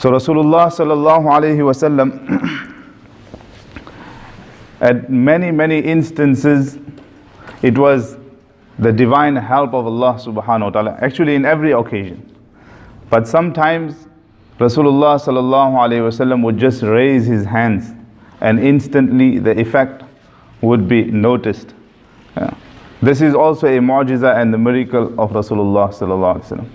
So Rasulullah sallallahu alaihi wasallam, at many instances, it was the divine help of Allah subhanahu wa ta'ala, actually in every occasion. But sometimes Rasulullah sallallahu alaihi wasallam would just raise his hands and instantly the effect would be noticed. This is also a mu'jiza and the miracle of Rasulullah sallallahu alaihi wasallam.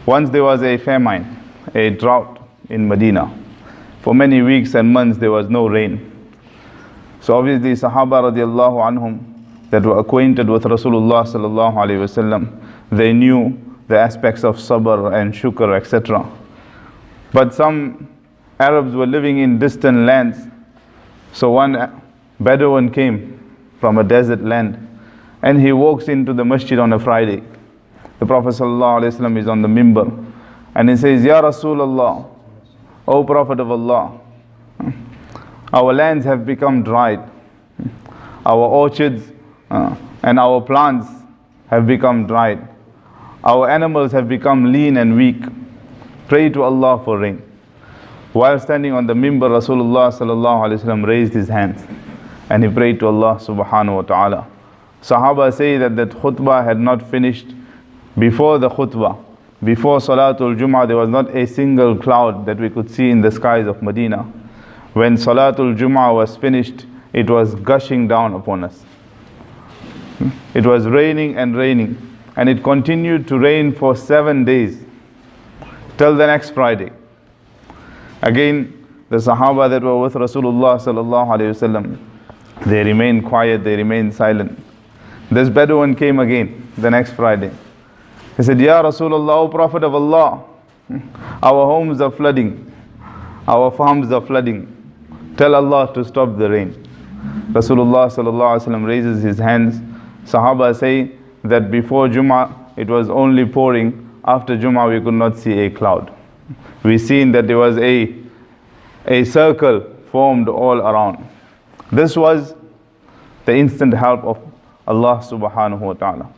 Once there was a famine, a drought in Medina. For many weeks and months there was no rain. So obviously Sahaba radiallahu anhum that were acquainted with Rasulullah sallallahu alaihi wasallam, they knew the aspects of sabr and shukr, etc. But some Arabs were living in distant lands. So one Bedouin came from a desert land and he walks into the masjid on a Friday. The Prophet ﷺ is on the mimbar and he says, Ya Rasulullah, O Prophet of Allah, our lands have become dried. Our orchards and our plants have become dried. Our animals have become lean and weak. Pray to Allah for rain. While standing on the mimbar, Rasulullah ﷺ raised his hands and he prayed to Allah subhanahu wa ta'ala. Sahaba say that khutbah had not finished. Before the khutbah, before Salatul Jum'ah, there was not a single cloud that we could see in the skies of Medina. When Salatul Jum'ah was finished, it was gushing down upon us. It was raining and raining, and it continued to rain for 7 days till the next Friday. Again, the Sahaba that were with Rasulullah sallallahu alaihi wasallam, they remained quiet, they remained silent. This Bedouin came again the next Friday. He said, Ya Rasulullah, O Prophet of Allah, our homes are flooding, our farms are flooding. Tell Allah to stop the rain. Rasulullah sallallahu alaihi wasallam raises his hands. Sahaba say that before Jummah it was only pouring. After Jummah we could not see a cloud. We seen that there was a circle formed all around. This was the instant help of Allah subhanahu wa ta'ala.